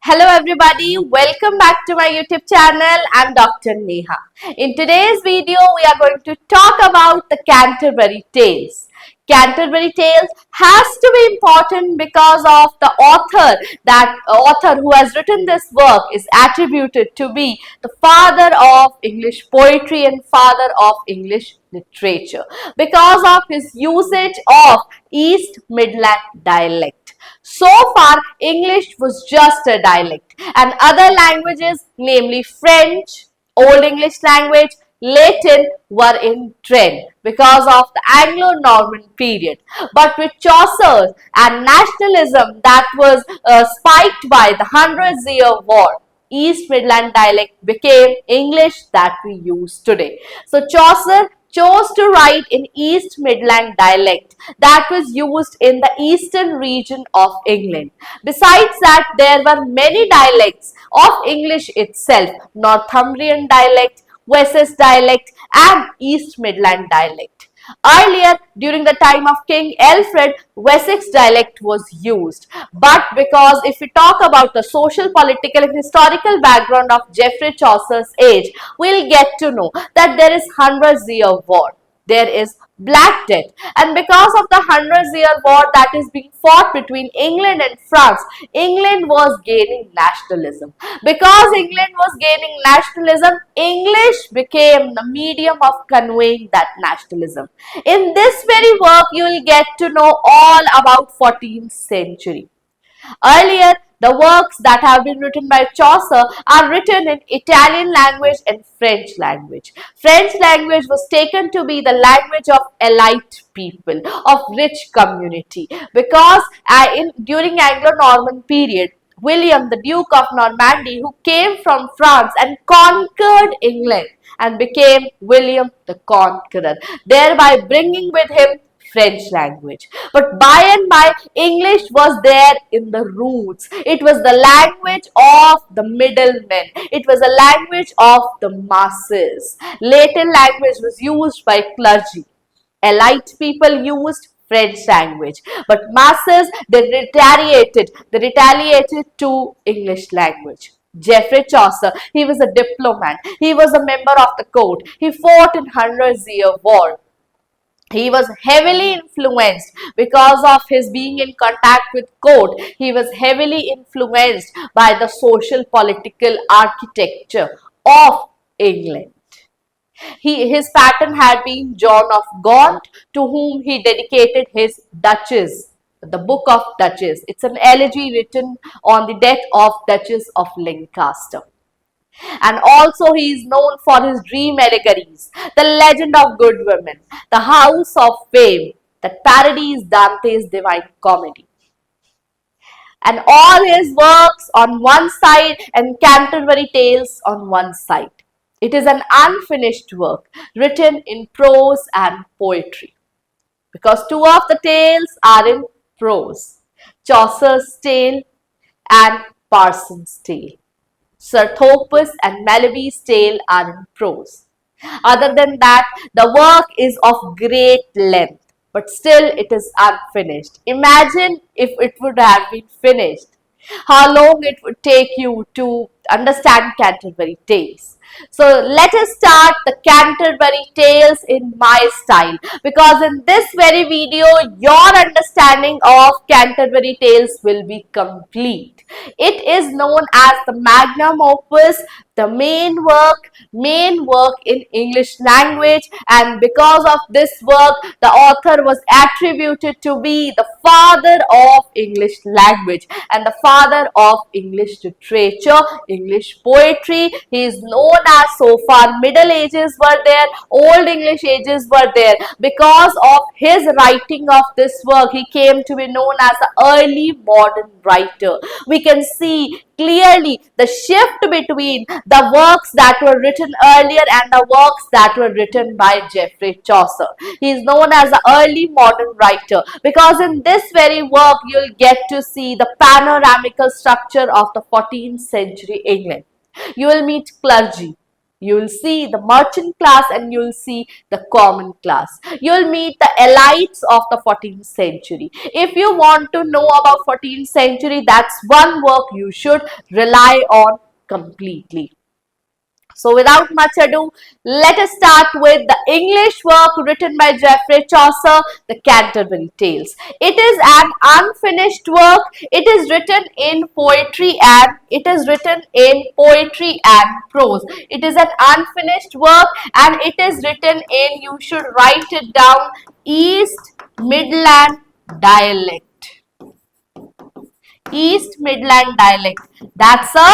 Hello everybody, welcome back to my YouTube channel. I'm Dr. Neha. In today's video, we are going to talk about the Canterbury Tales. Canterbury Tales has to be important because of the author. That author who has written this work is attributed to be the father of English poetry and father of English literature because of his usage of East Midland dialect. So far, English was just a dialect, and other languages, namely French, Old English language, Latin, were in trend because of the Anglo-Norman period. But with Chaucer and nationalism that was spiked by the Hundred Year War, East Midland dialect became English that we use today. So Chaucer chose to write in East Midland dialect that was used in the eastern region of England. Besides that, there were many dialects of English itself: Northumbrian dialect, Wessex dialect and East Midland dialect. Earlier, during the time of King Alfred, Wessex dialect was used. But because if we talk about the social, political and historical background of Geoffrey Chaucer's age, we'll get to know that there is Hundred Year War. There is Black Death, and because of the Hundred-Year War that is being fought between England and France, England was gaining nationalism. Because England was gaining nationalism, English became the medium of conveying that nationalism. In this very work, you will get to know all about 14th century. Earlier, the works that have been written by Chaucer are written in Italian language and French language. French language was taken to be the language of elite people, of rich community, because during Anglo-Norman period, William, the Duke of Normandy, who came from France and conquered England and became William the Conqueror, thereby bringing with him French language. But by and by, English was there in the roots. It was the language of the middlemen. It was a language of the masses. Latin language was used by clergy. Elite people used French language. But masses, they retaliated to English language. Geoffrey Chaucer, he was a diplomat. He was a member of the court. He fought in Hundred-Year War. He was heavily influenced because of his being in contact with court. He was heavily influenced by the social political architecture of England. His patron had been John of Gaunt, to whom he dedicated his Duchess, the Book of Duchess. It's an elegy written on the death of Duchess of Lancaster. And also he is known for his dream allegories, the legend of good women, the house of fame that parodies Dante's Divine Comedy. And all his works on one side and Canterbury Tales on one side. It is an unfinished work written in prose and poetry, because two of the tales are in prose: Chaucer's tale and Parsons' tale. Sir Thopas and Malaby's tale are in prose. Other than that, the work is of great length, but still it is unfinished. Imagine if it would have been finished, how long it would take you to understand Canterbury Tales. So let us start the Canterbury Tales in my style, because in this very video your understanding of Canterbury Tales will be complete. It is known as the magnum opus, the main work in English language, and because of this work the author was attributed to be the father of English language and the father of English literature, English poetry. He is known as, so far, Middle Ages were there, Old English ages were there. Because of his writing of this work, he came to be known as the early modern writer. We can see clearly the shift between the works that were written earlier and the works that were written by Geoffrey Chaucer. He is known as the early modern writer because in this very work you will get to see the panoramical structure of the 14th century England. You will meet clergy, you'll see the merchant class, and you'll see the common class. You'll meet the elites of the 14th century. If you want to know about 14th century, that's one work you should rely on completely. So without much ado, let us start with the English work written by Geoffrey Chaucer, the Canterbury Tales. It is an unfinished work. It is written in poetry and prose. It is an unfinished work and it is written in, you should write it down, East Midland dialect. East Midland dialect. That's a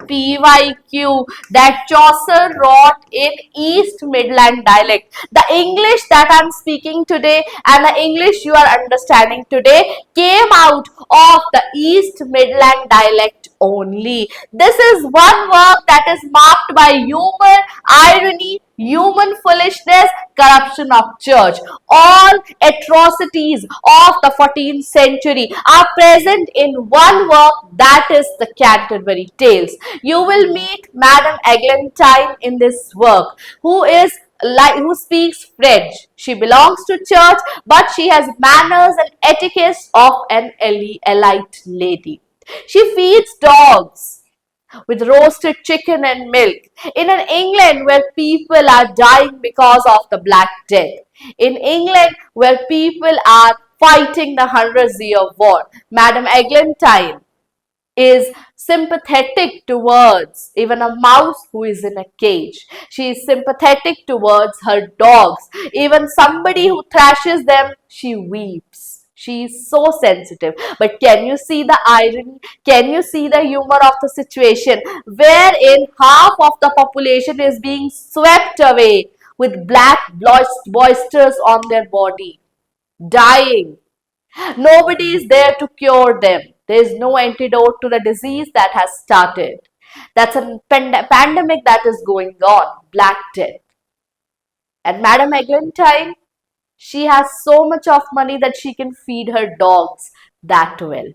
PYQ that Chaucer wrote in East Midland dialect. The English that I'm speaking today and the English you are understanding today came out of the East Midland dialect only. This is one work that is marked by humor, irony, human foolishness, corruption of church. All atrocities of the 14th century are present in one work, that is the Canterbury Tales. You will meet Madame Eglantine in this work, who speaks French. She belongs to church, but she has manners and etiquette of an elite lady. She feeds dogs with roasted chicken and milk in an England where people are dying because of the Black Death. In England where people are fighting the 100-year war, Madame Eglantine is sympathetic towards even a mouse who is in a cage. She is sympathetic towards her dogs. Even somebody who thrashes them, she weeps. She is so sensitive. But can you see the irony? Can you see the humor of the situation wherein half of the population is being swept away with black blisters on their body, dying? Nobody is there to cure them. There is no antidote to the disease that has started. That's a pandemic that is going on, Black Death. And Madame Eglantine, she has so much of money that she can feed her dogs that well.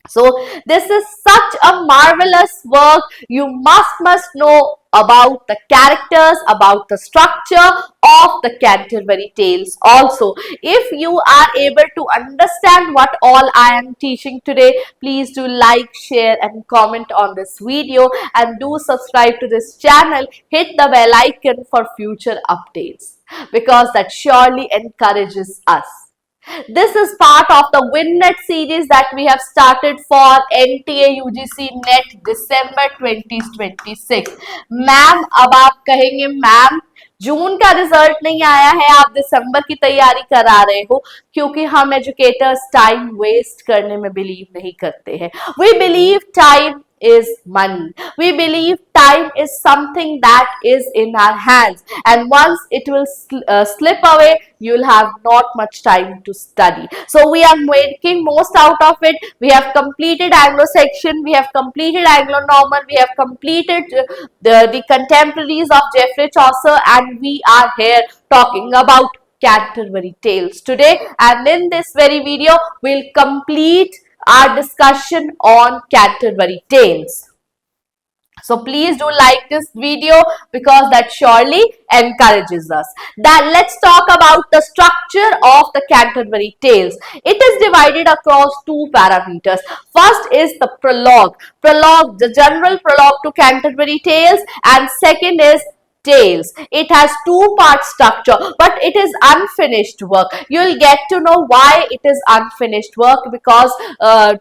So this is such a marvelous work. You must know about the characters, about the structure of the Canterbury Tales also. If you are able to understand what all I am teaching today, please do like, share and comment on this video, and do subscribe to this channel. Hit the bell icon for future updates, because that surely encourages us. This is part of the WinNet series that we have started for NTA UGC NET December 2026. Ma'am अब आप कहेंगे ma'am जून का result नहीं आया है, आप दिसंबर की तैयारी करा रहे हो, क्योंकि हम एजुकेटर्स टाइम वेस्ट करने में बिलीव नहीं करते हैं. We believe time is money. We believe time is something that is in our hands, and once it will slip away, you'll have not much time to study. So we are making most out of it. We have completed Anglo section, we have completed Anglo normal, we have completed the contemporaries of Geoffrey Chaucer, and we are here talking about Canterbury Tales today. And in this very video, we'll complete our discussion on Canterbury Tales. So please do like this video, because that surely encourages us. Then let's talk about the structure of the Canterbury Tales. It is divided across two parameters. First is the prologue, the general prologue to Canterbury Tales, and second is Tales. It has two-part structure, but it is unfinished work. You will get to know why it is unfinished work, because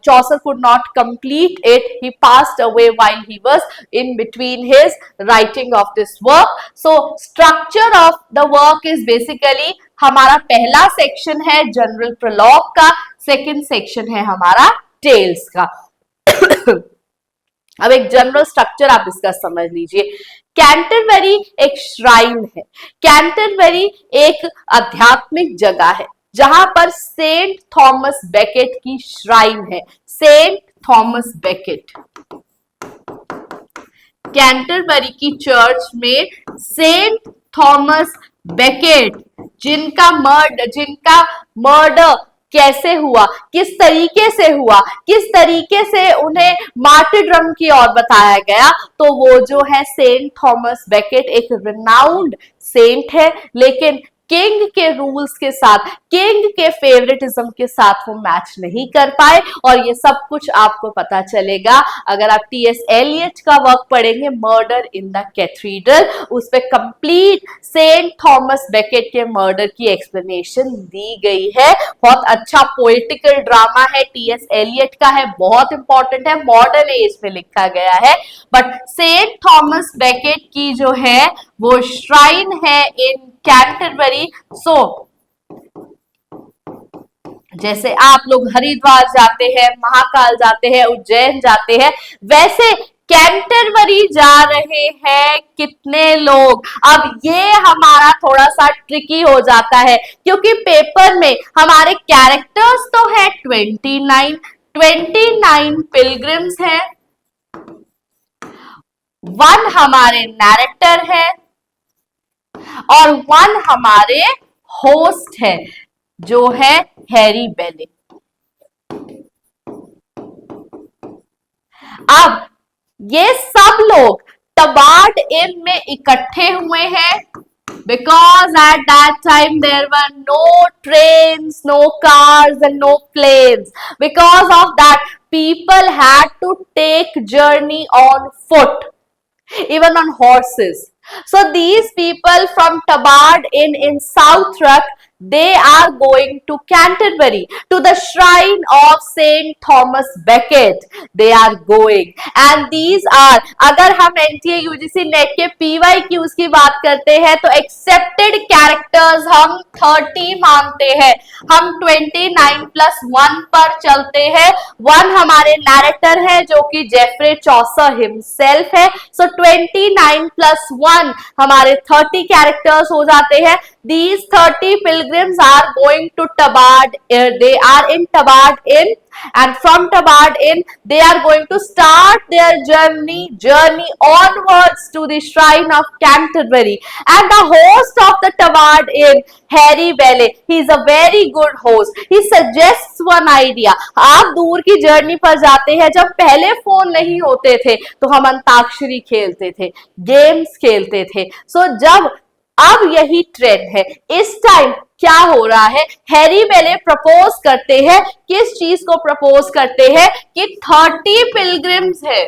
Chaucer could not complete it. He passed away while he was in between his writing of this work. So structure of the work is basically, हमारा पहला section है general prologue का, second section है हमारा Tales का. अब एक general structure आप इसका समझ लीजिए. कैंटरबरी एक श्राइन है. कैंटरबरी एक आध्यात्मिक जगह है जहां पर सेंट थॉमस बेकेट की श्राइन है. सेंट थॉमस बेकेट, कैंटरबरी की चर्च में सेंट थॉमस बेकेट, जिनका मर्डर कैसे हुआ, किस तरीके से हुआ, किस तरीके से उन्हें मार्टिरडम की ओर बताया गया, तो वो जो है सेंट थॉमस बेकेट एक रिनाउंड सेंट है, लेकिन किंग के रूल्स के साथ, किंग के फेवरेटिज्म के साथ वो मैच नहीं कर पाए। और ये सब कुछ आपको पता चलेगा अगर आप टीएस एलियट का वर्क पढ़ेंगे, मर्डर इन द कैथीड्रल। उस पे कंप्लीट सेंट थॉमस बेकेट के मर्डर की एक्सप्लेनेशन दी गई है। बहुत अच्छा पोएटिकल ड्रामा है, टीएस एलियट का है, बहुत इंपॉर्टेंट है, मॉडर्न एज में लिखा गया है। बट सेंट थॉमस बेकेट की जो है वो श्राइन है इन कैंटरबरी। सो जैसे आप लोग हरिद्वार जाते हैं, महाकाल जाते हैं, उज्जैन जाते हैं, वैसे कैंटरबरी जा रहे हैं कितने लोग। अब ये हमारा थोड़ा सा ट्रिकी हो जाता है क्योंकि पेपर में हमारे कैरेक्टर्स तो है 29 पिलग्रिम्स हैं, 1 हमारे नैरेटर है और 1 हमारे होस्ट है जो है हैरी बेले। अब ये सब लोग टबार्ड इन में इकट्ठे हुए हैं because at that time there were no trains, no cars and no planes. Because of that, people had to take journey on foot, even on horses. So these people from Tabard in Southwark, they are going to Canterbury, to the shrine of Saint Thomas Becket. They are going, and these are, अगर हम NTA UGC net के PYQs की बात करते हैं तो accepted characters हम 30 मानते हैं, हम 29+1 पर चलते हैं। 1 हमारे नैरेटर है जो कि जेफरे चौसर हिमसेल्फ है। सो 29+1 हमारे 30 कैरेक्टर्स हो जाते हैं। These 30 pilgrims are going to Tabard. They are in Tabard Inn, and from Tabard Inn they are going to start their journey onwards to the shrine of Canterbury. And the host of the Tabard Inn, Harry Bailey, he is a very good host. He suggests one idea. आप दूर की journey पर जाते हैं, जब पहले phone नहीं होते थे तो हम अंताक्षरी खेलते थे, गेम्स खेलते थे। सो जब अब यही ट्रेंड है, इस टाइम क्या हो रहा है, हैरी बेले प्रपोज करते हैं, किस चीज को प्रपोज करते हैं कि 30 पिलग्रिम्स है।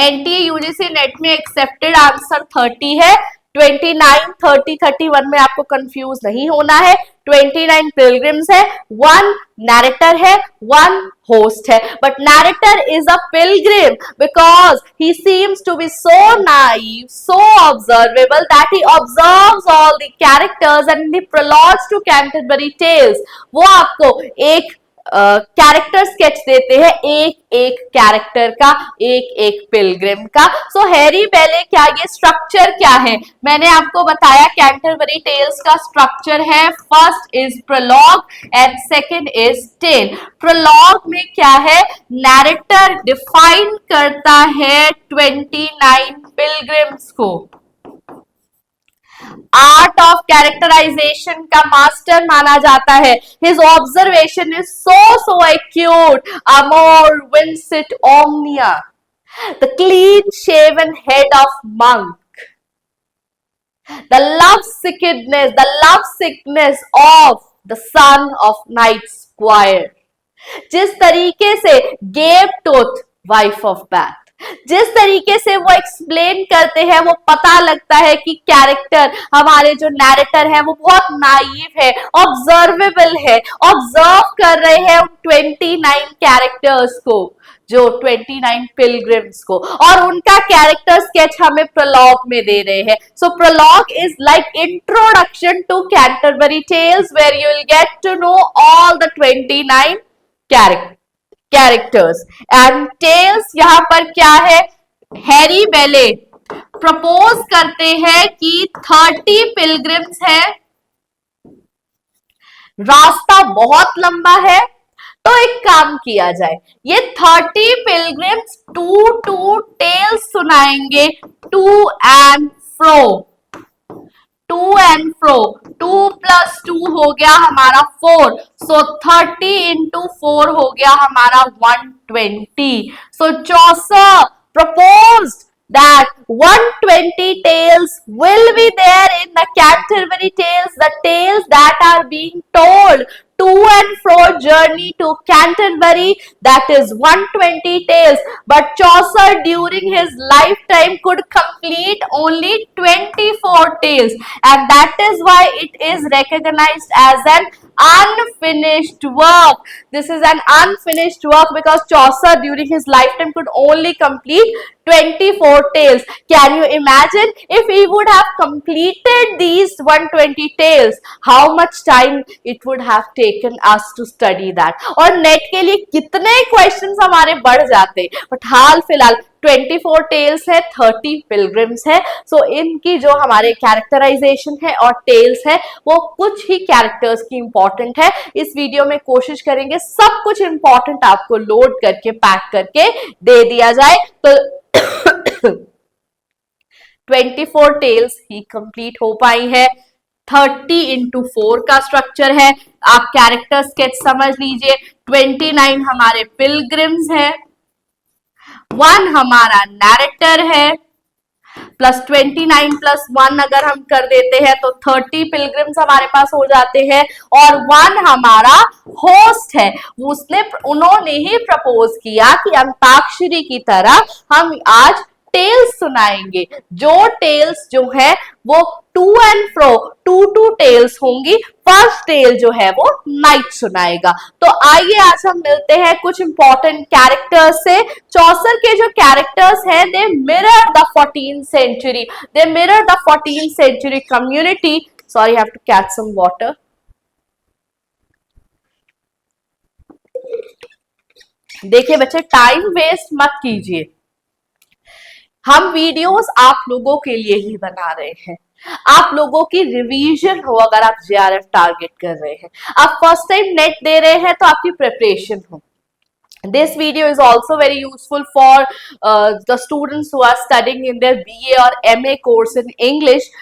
एनटीए यूजीसी नेट में एक्सेप्टेड आंसर 30 है, 29, 30, 31 में आपको कंफ्यूज नहीं होना है। 29 पिलग्रिम्स है, 1 नैरेटर है, 1 होस्ट है। But narrator is a pilgrim because he seems to be so naive, so observable that he observes all the characters and he prologues to Canterbury Tales. वो आपको एक कैरेक्टर स्केच देते हैं, एक एक कैरेक्टर का, एक एक पिलग्रिम का। सो हैरी बेले क्या, ये स्ट्रक्चर क्या है, मैंने आपको बताया कैंटरबरी टेल्स का स्ट्रक्चर है, first is prologue and second is tale. Prologue में क्या है, नैरेटर डिफाइन करता है 29 पिलग्रिम्स को, आर्ट ऑफ कैरेक्टराइजेशन का मास्टर माना जाता है। His observation is so acute. Amor vincit omnia, the clean shaven head of monk, the love sickness of the son of knight squire. जिस तरीके से गेप टोथ वाइफ ऑफ बैथ, जिस तरीके से वो एक्सप्लेन करते हैं, वो पता लगता है कि कैरेक्टर, हमारे जो नैरेटर है वो बहुत नाइव है, ऑब्जर्वेबल है, ऑब्जर्व कर रहे हैं उन 29 कैरेक्टर्स को, जो 29 पिलग्रिम्स को, और उनका कैरेक्टर स्केच हमें प्रोलॉग में दे रहे हैं। So prologue is like introduction to Canterbury Tales where you will get to know all the 29 characters and tales. यहां पर क्या है, हैरी बेले प्रपोज करते हैं कि 30 पिलग्रिम्स है, रास्ता बहुत लंबा है, तो एक काम किया जाए, ये 30 पिलग्रिम्स 2 टेल्स सुनाएंगे, to and fro, to and fro, 2 plus 2 हो गया हमारा 4, सो 30 इंटू 4 हो गया हमारा 120. सो चौसर proposed that 120 tales will be there in the Canterbury Tales, the tales that are being told to and fro journey to Canterbury, that is 120 tales. But Chaucer during his lifetime could complete only 24 tales, and that is why it is recognized as an unfinished work. This is an unfinished work because Chaucer during his lifetime could only complete 24 tales. Can you imagine if he would have completed these 120 tales, how much time it would have taken us to study that? और net के लिए कितने questions हमारे बढ़ जाते, but हाल फिलहाल 24 tales है, 30 pilgrims है. सो इनकी जो हमारे कैरेक्टराइजेशन है और टेल्स है वो कुछ ही कैरेक्टर्स की इंपॉर्टेंट है. इस वीडियो में कोशिश करेंगे सब कुछ इंपॉर्टेंट आपको लोड करके पैक करके दे दिया जाए. तो 24 टेल्स ही कंप्लीट हो पाई है. 30 इंटू 4 का स्ट्रक्चर है. आप कैरेक्टर स्केच समझ लीजिए. 29 हमारे पिलग्रिम्स है, 1 हमारा नैरेटर है, प्लस 29 प्लस 1 अगर हम कर देते हैं तो 30 पिलग्रिम्स हमारे पास हो जाते हैं, और 1 हमारा होस्ट है. उन्होंने ही प्रपोज किया कि अंताक्षरी की तरह हम आज टेल्स सुनाएंगे. जो टेल्स जो है वो टू एंड फ्रो 2 टेल्स होंगी. फर्स्ट टेल जो है वो नाइट सुनाएगा. तो आइए आज हम मिलते हैं कुछ इंपॉर्टेंट कैरेक्टर्स से. चौसर के जो कैरेक्टर्स हैं they mirror the 14th century, they mirror the 14th century community. Sorry, I have to catch some water. देखिए बच्चे, टाइम वेस्ट मत कीजिए. हम वीडियोस आप लोगों के लिए ही बना रहे हैं. आप लोगों की रिवीजन हो. अगर आप जेआरएफ टारगेट कर रहे हैं, आप फर्स्ट टाइम नेट दे रहे हैं, तो आपकी प्रिपरेशन हो. This video is also very useful for the students who are studying in their BA or MA course in English,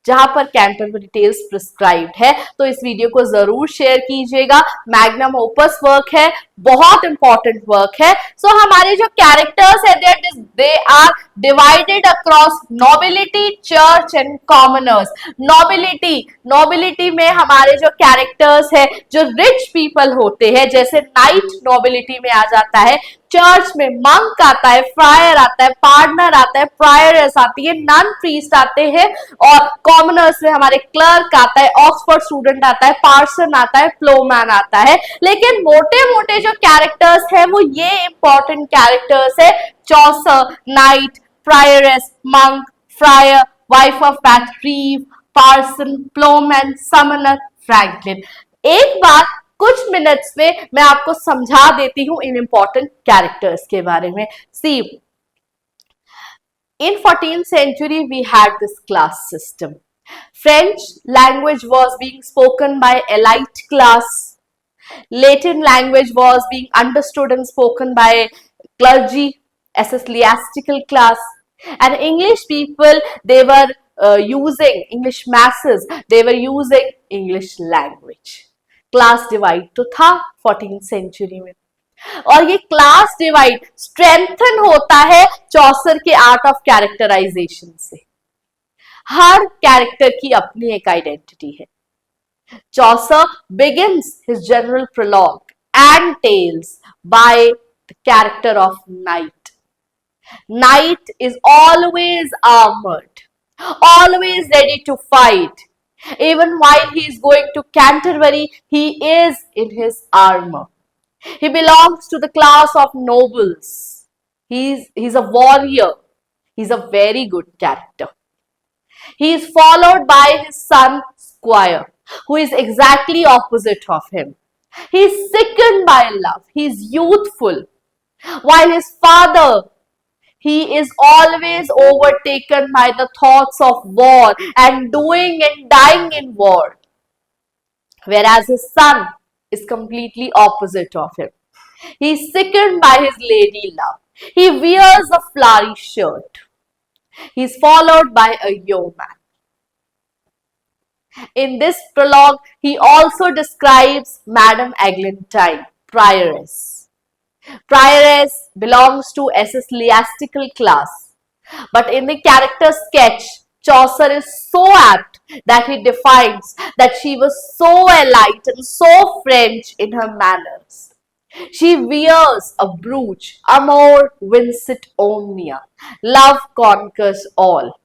जहां पर कैंटरबरी टेल्स प्रिस्क्राइब्ड है. तो इस वीडियो को जरूर शेयर कीजिएगा. मैग्नम ओपस वर्क है, बहुत इंपॉर्टेंट वर्क है. सो हमारे जो कैरेक्टर्स है they are divided across nobility, church and commoners. Nobility में हमारे जो कैरेक्टर्स है, जो रिच पीपल होते हैं, जैसे नाइट नोबिलिटी में आ जाता है. चर्च में मंक आता है, फ्रायर आता है, पार्टनर आता है, प्रायरस आती है, नन प्रीस्ट आते हैं, और कॉमनर्स में हमारे क्लर्क आता है, ऑक्सफोर्ड स्टूडेंट आता है, पार्सन आता है, प्लोमैन आता है. लेकिन मोटे मोटे जो कैरेक्टर्स है वो ये इंपॉर्टेंट कैरेक्टर्स है. Chaucer, knight, prioress, monk, friar, wife of Bath reeve, parson, ploughman, summoner, franklin. एक बार कुछ मिनट्स में मैं आपको समझा देती हूं इन इंपॉर्टेंट कैरेक्टर्स के बारे में. सी, in 14th century we had this class system. French language was being spoken by elite class. Latin language was being understood and spoken by clergy, ecclesiastical class. And English people, they were using English masses, they were using English language. Class divide तो था 14th century में, और ये class divide strengthen होता है चौसर के art of characterisation से. हर character की अपनी एक आइडेंटिटी है. Chaucer begins his general prologue and tales by the character of knight. Knight is always armoured, always ready to fight. Even while he is going to Canterbury, he is in his armor. He belongs to the class of nobles. He's a warrior. He's a very good character. He is followed by his son Squire, who is exactly opposite of him. He is sickened by love. He is youthful. While his father, he is always overtaken by the thoughts of war and doing and dying in war. Whereas his son is completely opposite of him. He is sickened by his lady love. He wears a flowery shirt. He is followed by a yeoman. In this prologue, he also describes Madame Eglantine, prioress. Prioress belongs to ecclesiastical class. But in the character sketch, Chaucer is so apt that he defines that she was so elite and so French in her manners. She wears a brooch, amor vincit omnia, love conquers all.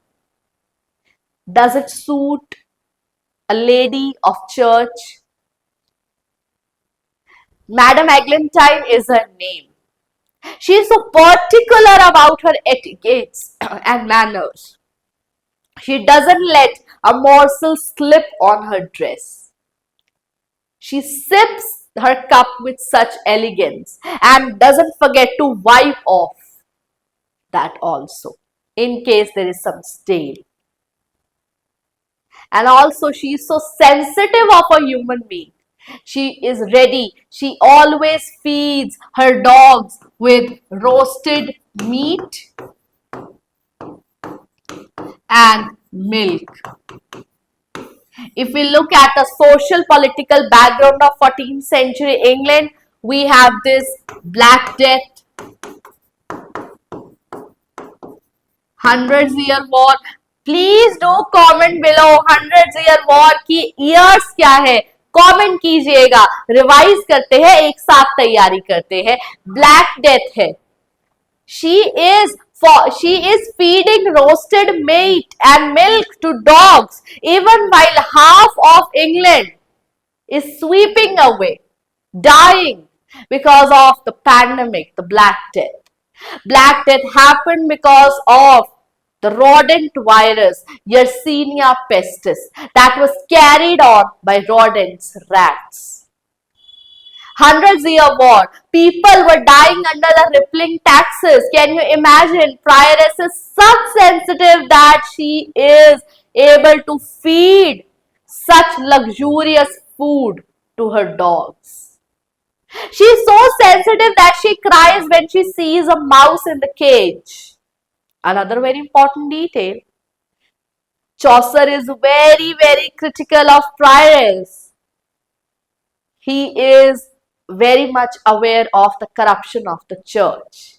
Does it suit a lady of church? Madame Eglantine is her name. She is so particular about her etiquettes and manners. She doesn't let a morsel slip on her dress. She sips her cup with such elegance and doesn't forget to wipe off that also in case there is some stain. And also she is so sensitive of a human being. She is ready. She always feeds her dogs with roasted meat and milk. If we look at the social political background of 14th century England, we have this Black Death, Hundreds Year War. Please do comment below 100 year war की years क्या है, comment कीजिएगा, revise करते हैं, एक साथ तैयारी करते हैं. ब्लैक डेथ है. She is feeding roasted meat and milk to dogs even while half of England is sweeping away, dying because of the pandemic, the Black Death. Black Death happened because of the rodent virus Yersinia pestis that was carried on by rodents, rats. Hundreds Year War, people were dying under the rippling taxes. Can you imagine? Prioress is such sensitive that she is able to feed such luxurious food to her dogs. She is so sensitive that she cries when she sees a mouse in the cage. Another very important detail, Chaucer is very, very critical of prioress. He is very much aware of the corruption of the church.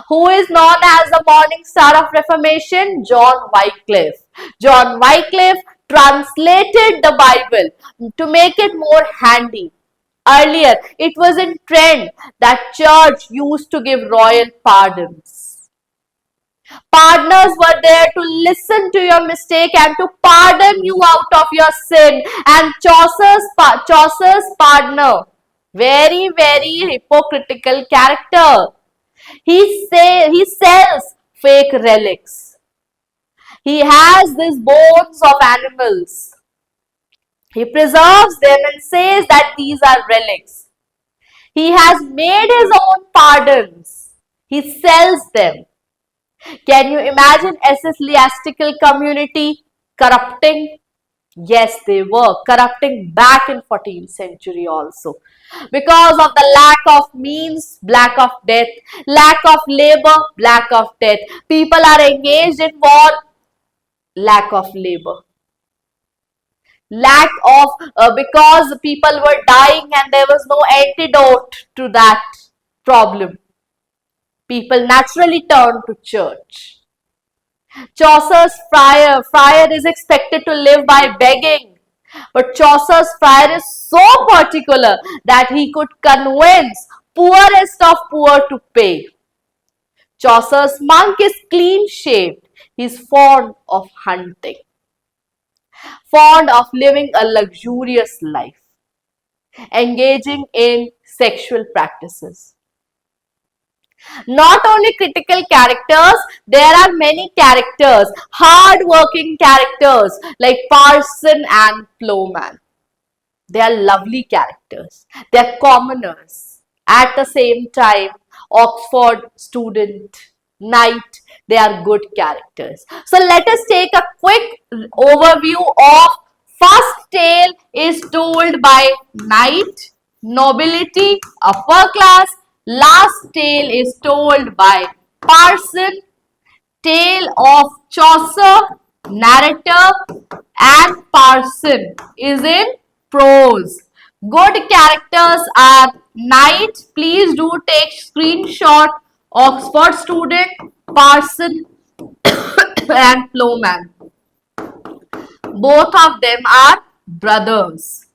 Who is known as the morning star of Reformation? John Wycliffe. John Wycliffe translated the Bible to make it more handy. Earlier, it was in trend that church used to give royal pardons. Pardoners were there to listen to your mistake and to pardon you out of your sin. And Chaucer's pardoner, very, very hypocritical character. He sells fake relics. He has these bones of animals. He preserves them and says that these are relics. He has made his own pardons. He sells them. Can you imagine ecclesiastical community corrupting? Yes, they were corrupting back in 14th century also. Because of the lack of means, lack of death, lack of labor, lack of death. People are engaged in war, lack of labor. Lack of, because people were dying and there was no antidote to that problem. People naturally turn to church. Chaucer's friar is expected to live by begging. But Chaucer's friar is so particular that he could convince poorest of poor to pay. Chaucer's monk is clean shaved. He is fond of hunting, fond of living a luxurious life, engaging in sexual practices. Not only critical characters, there are many characters, hard-working characters like Parson and Plowman. They are lovely characters. They are commoners. At the same time, Oxford student, knight, they are good characters. So let us take a quick overview of first tale is told by knight, nobility, upper class. Last tale is told by Parson, tale of Chaucer, narrator, and Parson is in prose. Good characters are knight. Please do take screenshot. Oxford student, Parson and plowman. Both of them are brothers.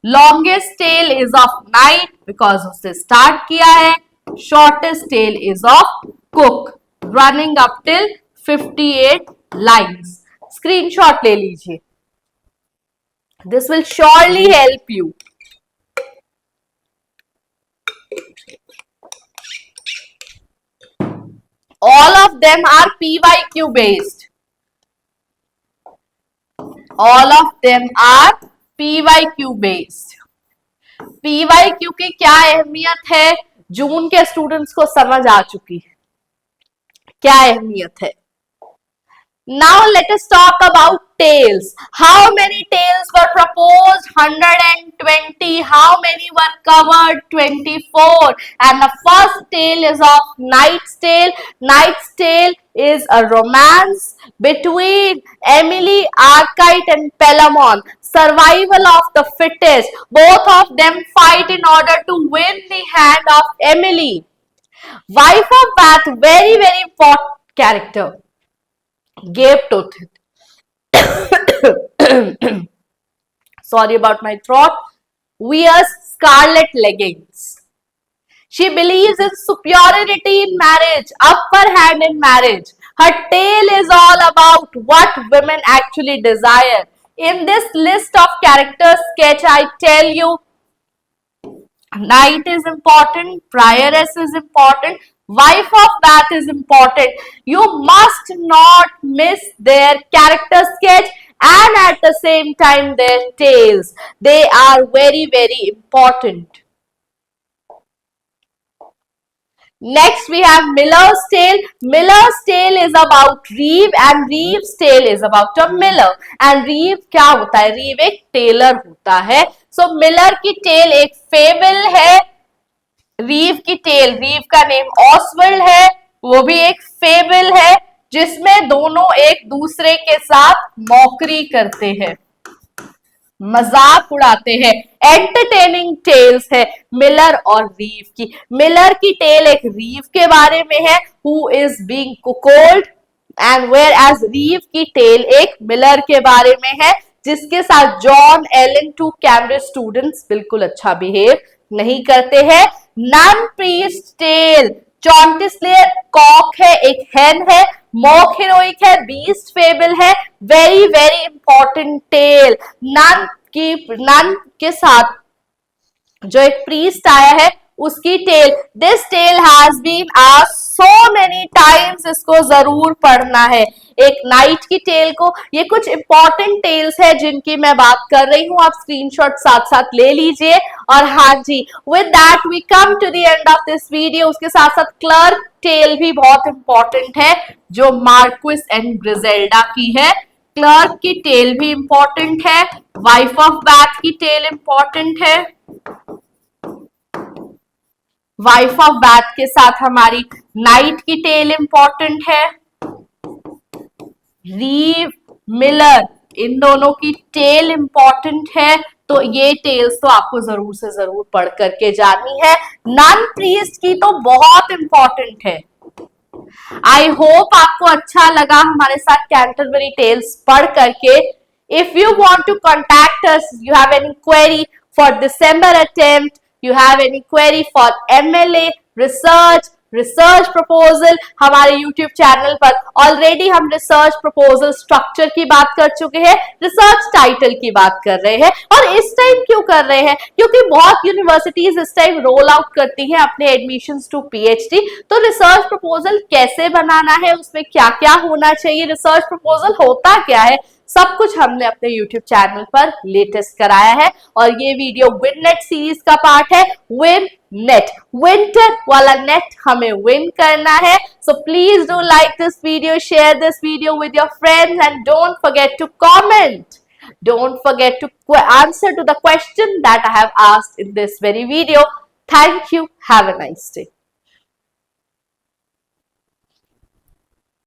Longest tail is of knight because उससे start किया है. Shortest tail is of cook, running up till 58 lines. Screenshot ले लीजिए. This will surely help you. All of them are PYQ based. All of them are PYQ based. PYQ की क्या अहमियत है जून के स्टूडेंट्स को समझ आ चुकी है. क्या अहमियत है? Now let us talk about tails. How many tails were proposed? 120. How many were covered? 24. And the first tail is of Knight's Tale. Knight's Tale is a romance between Emily Arkwright and Pelamon. Survival of the fittest. Both of them fight in order to win the hand of Emily. Wife of Bath, very, very important character. Gave tooth. Sorry about my throat. Wears scarlet leggings. She believes in superiority in marriage, upper hand in marriage. Her tale is all about what women actually desire. In this list of character sketch, I tell you, Knight is important, Prioress is important, Wife of Bath is important. You must not miss their character sketch and at the same time their tales. They are very, very important. Next we have Miller's Tale. Miller's Tale is about Reeve and Reeve's Tale is about a miller. And Reeve क्या होता है? Reeve एक Taylor होता है. So Miller की tale एक fable है. रीव की टेल, रीव का नेम ऑसवर्ल्ड है, वो भी एक फेबल है जिसमें दोनों एक दूसरे के साथ मौकरी करते हैं, मजाक उड़ाते हैं. एंटरटेनिंग टेल्स है मिलर और रीव की. मिलर की टेल एक रीव के बारे में है, who is being cuckold, and where as reeve की टेल एक मिलर के बारे में है जिसके साथ John Alan two Cambridge students बिल्कुल अच्छा बिहेव नहीं करते हैं. Nun priest tale, Chauntecleer cock है, एक हेन है, मॉक हीरोइक है, बीस्ट फेबल है, very very important tale. Nun के साथ जो एक प्रीस्ट आया है उसकी tale. This tale has been asked so many times, इसको जरूर पढ़ना है. एक नाइट की टेल को, ये कुछ इंपॉर्टेंट टेल्स है जिनकी मैं बात कर रही हूं, आप स्क्रीनशॉट साथ साथ ले लीजिए. और हाँ जी, with that we come to the end of this video. उसके साथ साथ क्लर्क टेल भी बहुत इंपॉर्टेंट है जो मार्क्विस एंड ग्रिजेल्डा की है. क्लर्क की टेल भी इंपॉर्टेंट है. वाइफ ऑफ बैथ की टेल इंपॉर्टेंट है. वाइफ ऑफ बैथ के साथ हमारी नाइट की टेल इंपॉर्टेंट है. रीव, मिलर, इन दोनों की टेल इंपॉर्टेंट है. तो ये टेल्स तो आपको जरूर से जरूर पढ़ करके जानी है. नन प्रीस्ट की तो बहुत इंपॉर्टेंट है. आई होप आपको अच्छा लगा हमारे साथ कैंटरबरी टेल्स पढ़ करके. If you want to contact us, you have any query for December attempt, you have any query for MLA, research proposal, हमारे YouTube चैनल पर ऑलरेडी हम रिसर्च प्रपोजल स्ट्रक्चर की बात कर चुके हैं, रिसर्च टाइटल की बात कर रहे हैं. और इस टाइम क्यों कर रहे हैं? क्योंकि बहुत यूनिवर्सिटीज इस टाइम रोल आउट करती हैं अपने एडमिशंस टू PhD. तो रिसर्च प्रपोजल कैसे बनाना है, उसमें क्या क्या होना चाहिए, रिसर्च प्रपोजल होता क्या है, सब कुछ हमने अपने YouTube चैनल पर लेटेस्ट कराया है. और ये वीडियो विननेट सीरीज का पार्ट है. विन नेट, विंटर वाला नेट हमें विन करना है. So please do like this video, share this video with your friends and don't forget to comment. Don't forget to answer to the question that I have asked in this very video. Thank you. Have a nice day.